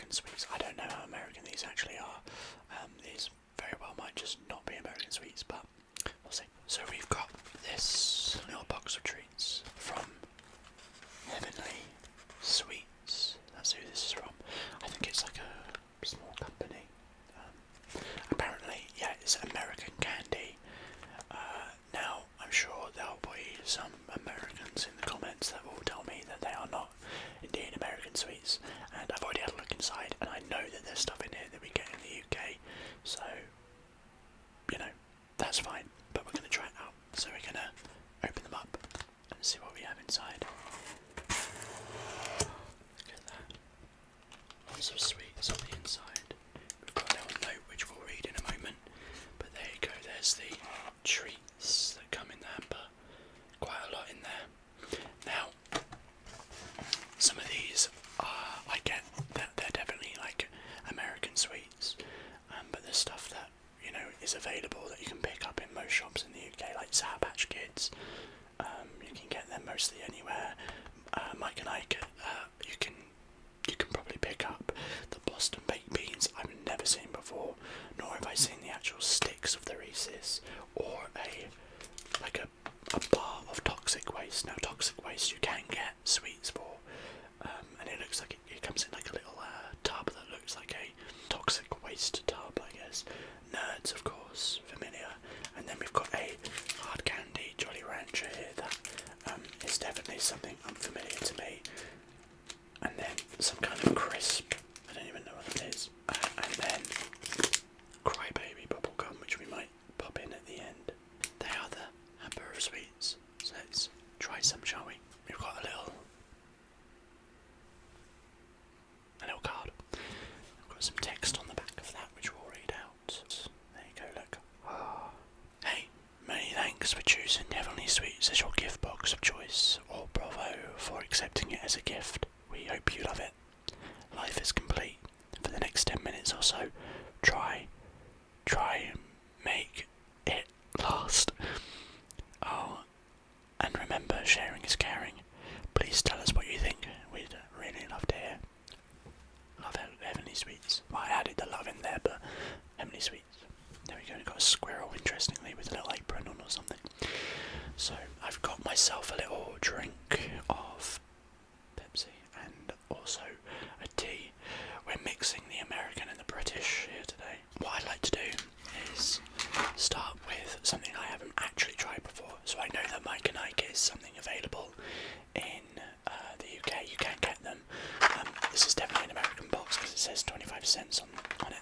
American sweets. I don't know how American these actually are. These very well might just not be American sweets, but we'll see. So we've got this little box of treats from Heavenly Sweets. That's who this is from. I think it's like a small company. Apparently, yeah, it's American candy. Now, I'm sure there'll be some Americans in the comments that will tell me that they are not indeed American sweets, and I've already had a look inside, and I know that there's stuff in here that we get in the UK, so, you know, that's fine, but we're going to try it out. So we're going to open them up and see what we have inside. Look at that. Lots of sweets on the inside. We've got a little note which we'll read in a moment, but there you go, there's the treats that come in the hamper. Quite a lot in there. Now, some of these I get that they're definitely like American sweets, but there's stuff that, you know, is available that you can pick up in most shops in the UK, like Sour Patch Kids. You can get them mostly anywhere. Mike and Ike, you can probably pick up the Boston baked beans I've never seen before, nor have I seen the actual sticks of the Reese's, or a bar of toxic waste. Now, toxic waste you can get sweets for, and it looks like it comes in like a little tub that looks like a toxic waste tub, I guess. Nerds, of course, familiar. And then we've got a hard candy Jolly Rancher here that is definitely something unfamiliar to me. And then some kind of crisp, I don't even know what it is. And then Crybaby bubblegum, which we might pop in at the end. They are the hamper of sweets, so let's try some, shall we? We've got a little card. We've got some text on the back of that which we'll read out. There you go, look. Hey, many thanks for choosing Heavenly Sweets as your gift box of choice, or bravo for accepting it as a gift. We hope you love it. Life is complete. For the next 10 minutes or so, try and make it last. Oh, and remember, sharing is caring. Please tell us what you think. We'd really love to hear. Love Heavenly Sweets. Well, I added the love in there, but Heavenly Sweets. There we go. We've got a squirrel, interestingly, with a little apron on or something. So I've got myself a little drink of Pepsi and also a tea. We're mixing the American and the British here today. What I'd like to do is start with something I haven't actually tried before. So I know that Mike and Ike is something available in the UK. You can get them. This is definitely an American box because it says 25 cents on it.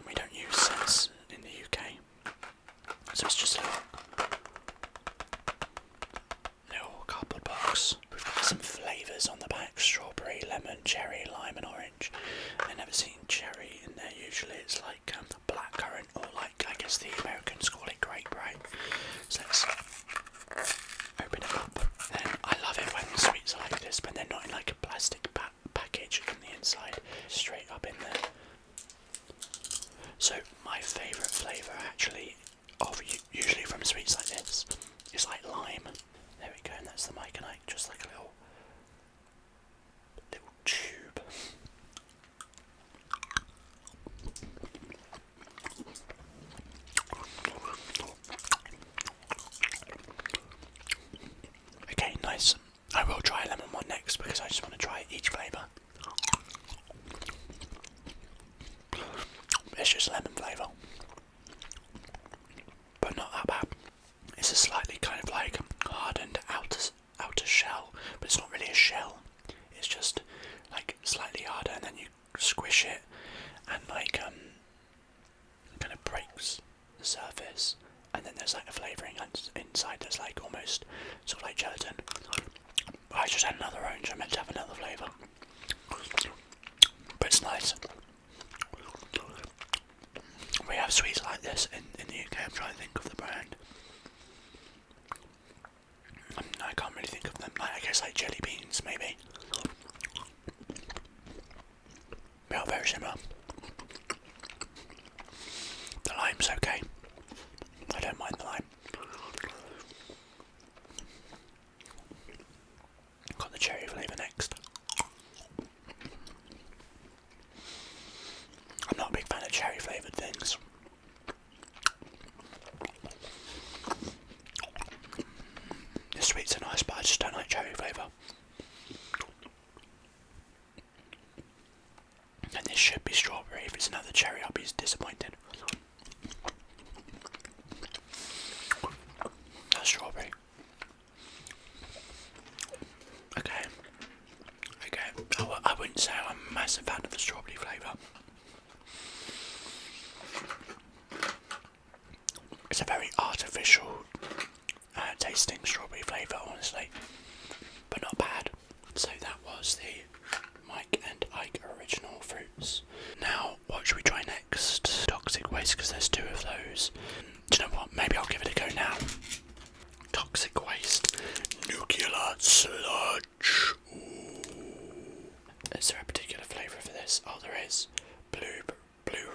We don't use cents in the UK. So it's just a little cardboard box. We've got some flavours on the back: strawberry, lemon, cherry, lime and orange. I've never seen cherry in there. Usually it's like blackcurrant, or like, I guess the Americans call it grape, right? So let's open it up. Then I love it when sweets are like this, but they're not in like a plastic package on the inside, straight up in there. So my favourite flavour actually usually from sweets like this is like lime. There we go, and that's the Mike and Ike, just like a little tube. Okay, nice. I will try a lemon one next because I just want to try each flavour. It's just lemon flavour, but not that bad. It's a slightly kind of like hardened outer shell, but it's not really a shell. It's just like slightly harder, and then you squish it, and like kind of breaks the surface, and then there's like a flavouring inside that's like almost sort of like gelatin. I just had another orange. I meant to have another flavour, but it's nice. We have sweets like this in the UK. I'm trying to think of the brand. I can't really think of them. I guess like jelly beans, maybe. They are very similar. The lime's okay. I don't mind the lime. Got the cherry flavour next. should be strawberry. If it's another cherry, I'll be disappointed. That's strawberry. Okay. I wouldn't say I'm a massive fan of the strawberry flavour. It's a very artificial tasting strawberry flavour, honestly, but not bad. So that was the Mike and Ike original fruits. Now, what should we try next? Toxic waste, because there's 2 of those. Do you know what? Maybe I'll give it a go now. Toxic waste. Nuclear sludge. Ooh. Is there a particular flavour for this? Oh, there is. Blue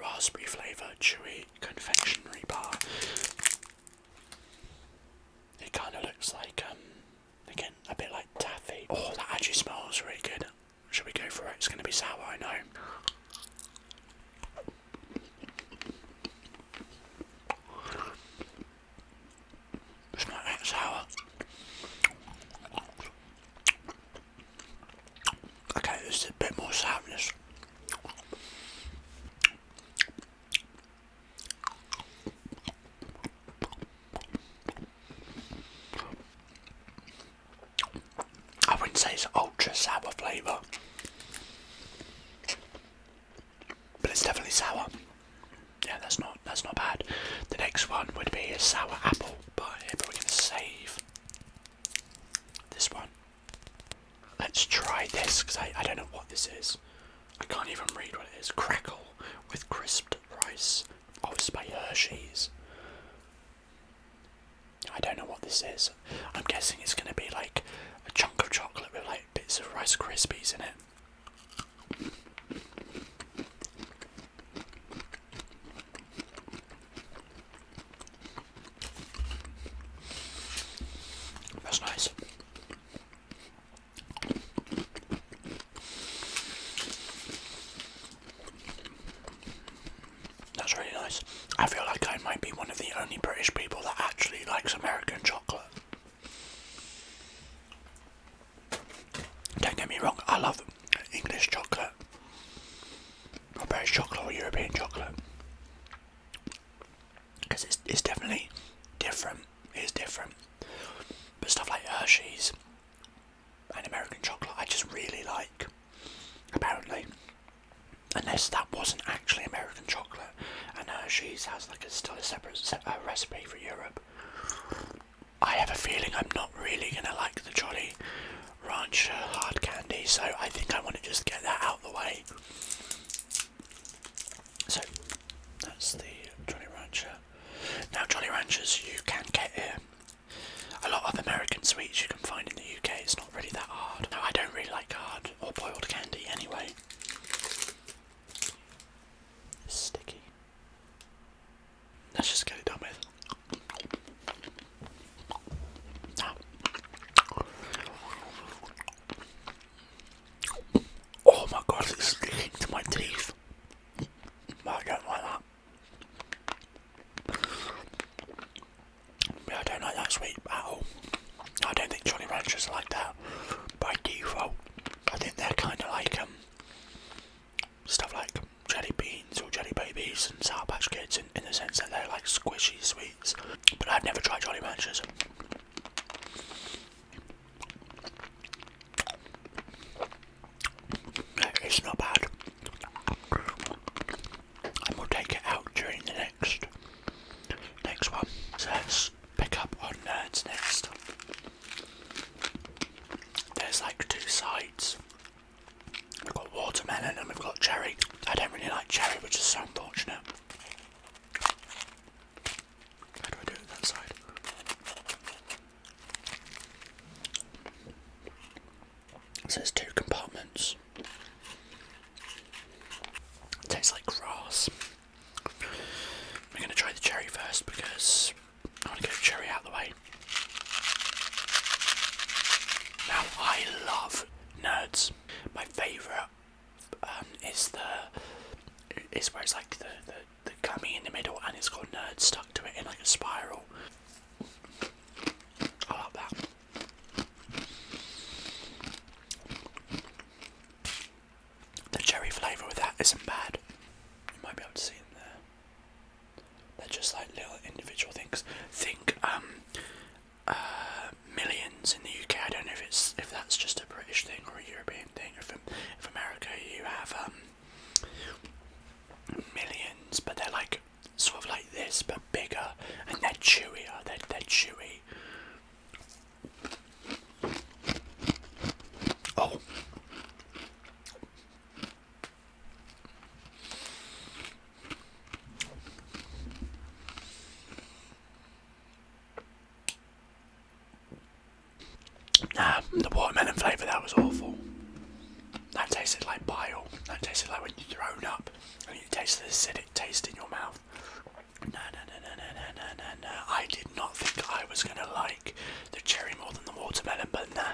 raspberry flavour, chewy confectionery bar. It kind of looks like, again, a bit like taffy. Oh, that actually smells really good. Should we go for it? It's going to be sour, I know. It's not that sour. Okay, there's a bit more sourness. I wouldn't say it's ultra sour flavour, but it's definitely sour. Yeah, that's not bad. The next one would be a sour apple, but we're going to save this one. Let's try this, because I don't know what this is. I can't even read what it is. Crackle with crisped rice. Oh, it's by Hershey's. I don't know what this is. I'm guessing it's going to be like a chunk of chocolate with like bits of Rice Krispies in it. That's nice. That's really nice. I feel like I might be one of the only British people that actually likes American chocolate. Don't get me wrong, I love English chocolate, or British chocolate, or European chocolate, because it's definitely different. It is different. But stuff like Hershey's and American chocolate, I just really like, apparently. Unless that wasn't actually American chocolate, and Hershey's has like still a separate recipe for Europe. I have a feeling I'm not really going to like the Jolly Rancher hard candy, so I think I want to just get that out of the way. So, that's the Jolly Rancher. Now, Jolly Ranchers you can get here. A lot of American sweets you can find in the UK, it's not really that hard. Now, I don't really like hard or boiled candy anyway. It's sticky. Let's just get it done with. Oh my god, it's sticking to my teeth. I don't like that. Yeah, I don't like that sweet at all. I don't think Jolly Ranchers are like that by default. I think they're kind of like stuff like jelly beans or jelly babies and Sour Patch Kids in the sense that they're like squishy sweets. But I've never tried Jolly Ranchers. It's not bad. And we'll take it out during the next one. So let's pick up on nerds next. There's like 2 sides. We've got watermelon and we've got cherry. I don't really like cherry, which is so unfortunate. How do I do it that side? So there's 2 compartments. It tastes like grass. We're going to try the cherry first because I want to get the cherry out of the way. Now, I love nerds. My favourite is where it's like the gummy in the middle and it's got nerds stuck to it in like a spiral. I love that. The cherry flavour with that isn't bad. You might be able to see them there. They're just like little individual things. Think millions in the UK. I don't know if that's just a British thing or a European thing. If America you have millions, but they're like sort of like this but bigger, and they're chewier. They're chewy. Oh. Nah, the watermelon flavour, that was awful. That tasted like bile. That tasted like when you'd thrown up and you taste the acidic taste in your mouth. No. I did not think I was going to like the cherry more than the watermelon, but nah.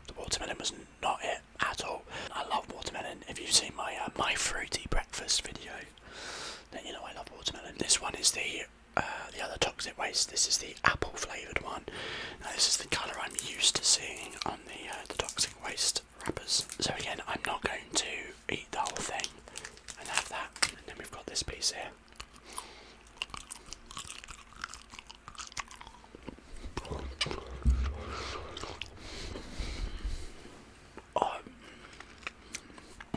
The watermelon was not it at all. I love watermelon. If you've seen my fruity breakfast video, then you know I love watermelon. This one is the other toxic waste. This is the apple flavoured one. Now this is the colour I'm used to seeing on the toxic waste wrappers. So again, I'm not going to eat the whole thing and have that. And then we've got this piece here. Oh,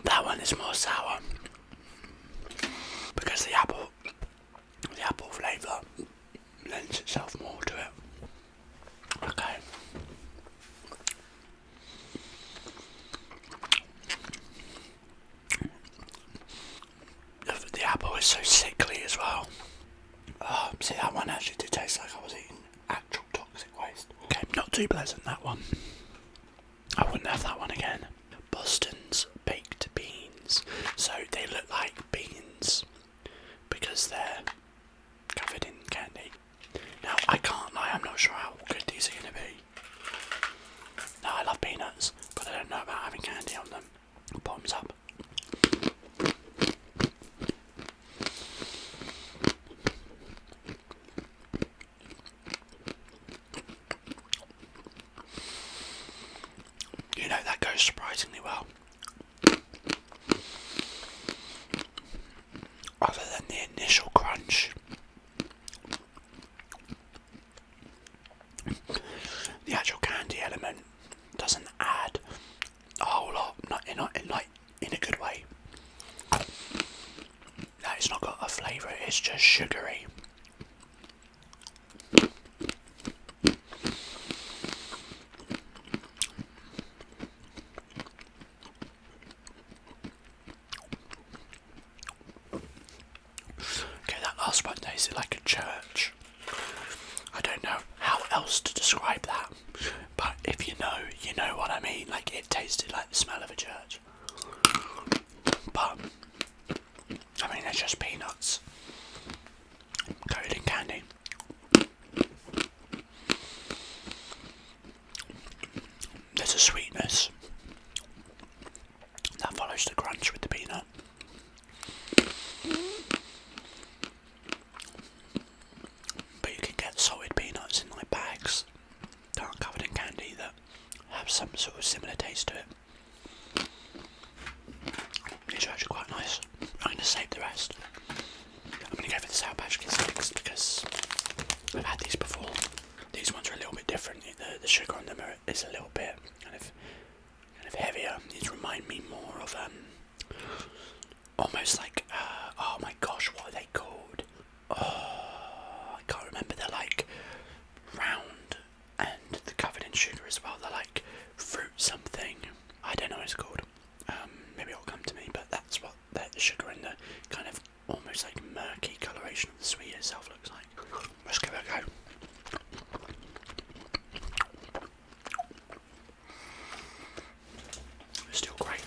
that one is more sour because the apple flavour lends itself more to it. Okay. The apple is so sickly as well. Oh, see, that one actually did taste like I was eating actual toxic waste. Okay, not too pleasant, that one. I wouldn't have that one again. Boston's baked beans. So they look like beans because they're covered in candy. Now, I can't lie, I'm not sure how good these are going to be. Now, I love peanuts, but I don't know about having candy on them. Bottoms up. You know, that goes surprisingly well. Other than the initial crunch, the actual candy element doesn't add a whole lot, not in a good way. No, it's not got a flavour, it's just sugary. Okay, that last one tasted like a church. I don't know how else to describe that, but if you know what I mean. Like, it tasted like the smell of a church. But I mean, they're just peanuts coated in candy. There's a sweetness that follows the crunch with the peanut. But you can get salted peanuts in like bags that aren't covered in candy that have some sort of similar taste to it. These are actually quite nice. I'm going to save the rest. I'm going to go for the Sour Patch Kids next because I've had these before. These ones are a little bit different. The sugar on them is a little bit kind of heavier. These remind me more of almost like oh my gosh, what are they called? Oh, I can't remember. They're like round and they're covered in sugar as well. They're like fruit something. I don't know what it's called. Maybe it'll come to me, but that's what the sugar and the kind of almost like murky coloration of the sweet itself looks like. Let's give it a go. It's still great.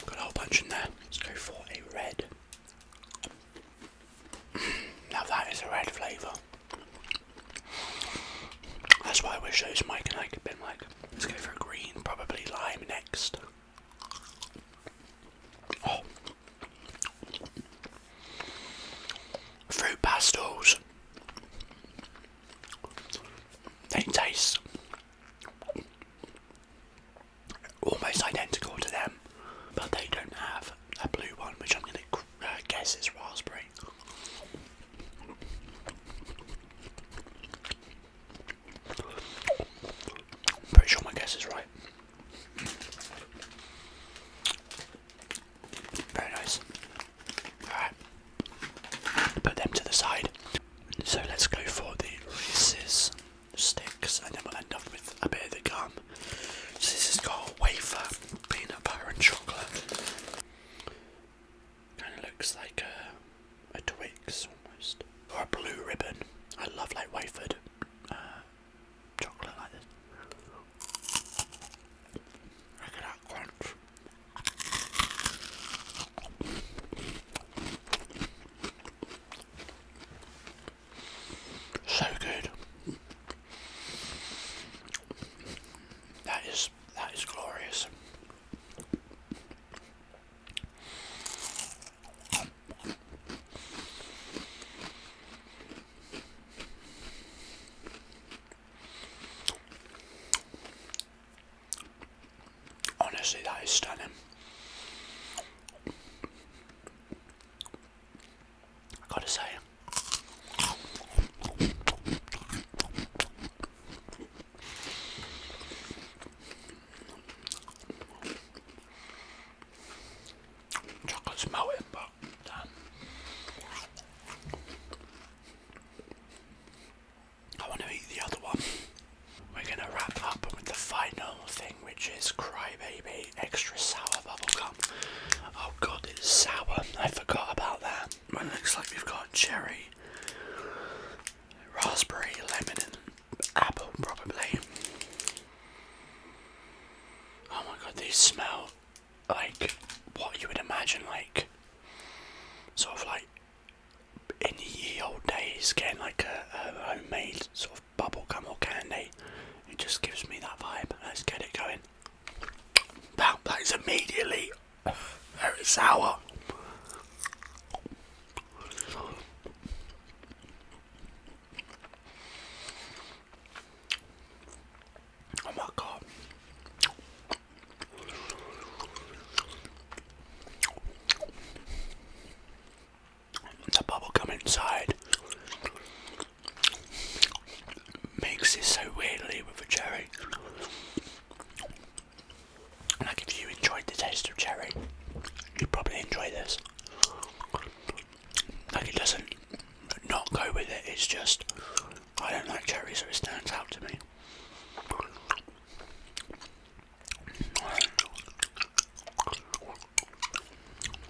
Got a whole bunch in there. Let's go for a red. Now that is a red flavour. That's why I wish those Mike and I could have been like. Let's go for a green, probably lime next. Honestly, that is stunning. I gotta say. Chocolate's melting, but damn. I want to eat the other one. We're gonna wrap up with the final thing, which is Crybaby Extra Sour Bubblegum. Oh god, it's sour. I forgot about that. It looks like we've got cherry, raspberry, lemon, and apple, probably. Oh my god, these smell like what you would imagine, like sort of like in the ye old days, getting like a homemade sort of bubblegum or candy. It just gives me that vibe. Let's get it going. Wow, that is immediately very sour. Oh my god. The bubblegum inside mixes so weirdly with the cherry. Like if you enjoyed the taste of cherry, you'd probably enjoy this. Like it doesn't not go with it, it's just I don't like cherry, so it stands out to me.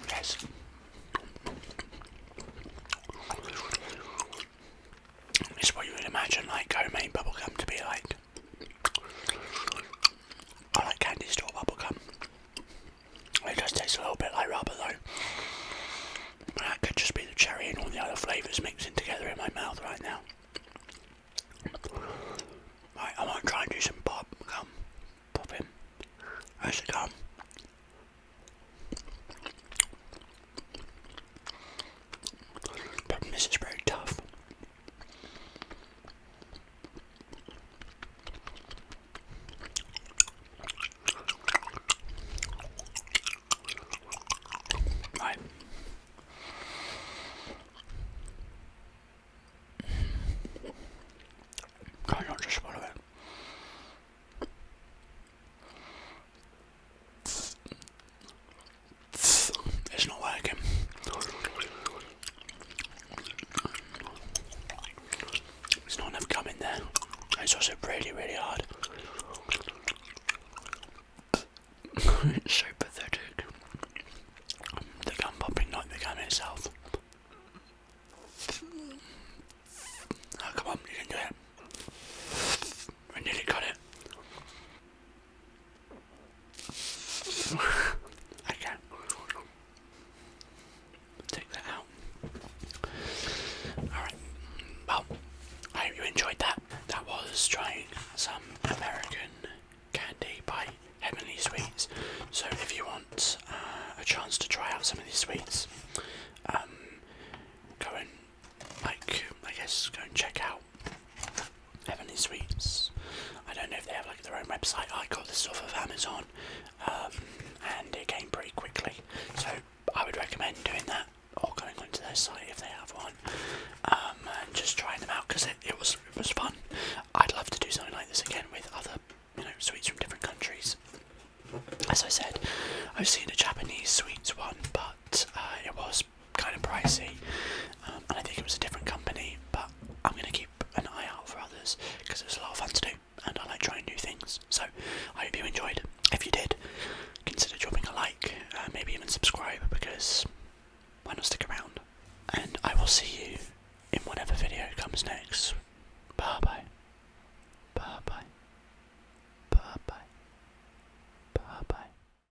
Yes. It's what you would imagine like homemade bubblegum to be like. I like candy store bubblegum. It does taste a little bit like rubber though. That could just be the cherry and all the other flavours mixing together in my mouth right now. Right, I want to try and do some bubblegum popping. Where's the gum? Problem is, it's very tough. Right. Try not to swallow it. It's not working. There's not enough gum in there. It's also really, really hard. It's so pathetic. The gum popping, not the gum itself. Oh, come on, you can do it. We nearly got it. Okay. Take that out. Alright. Well, I hope you enjoyed that. That was trying some American candy by Heavenly Sweets. So if you want a chance to try out some of these sweets, go and go and check out Heavenly Sweets. I don't know if they have like their own website. I got this off of Amazon, and it came pretty quickly. So I would recommend doing that or going onto their site if they have one, and just trying them out because it was fun. I'd love to do something like this again with other sweets from different countries. As I said, I've seen a Japanese sweets one, but it was kind of pricey, and I think it was a different company, but I'm going to keep an eye out for others because it was a lot of fun to do and I like trying new things. So I hope you enjoyed. If you did, consider dropping a like, maybe even subscribe, because why not stick around? And I will see you in whatever video comes next.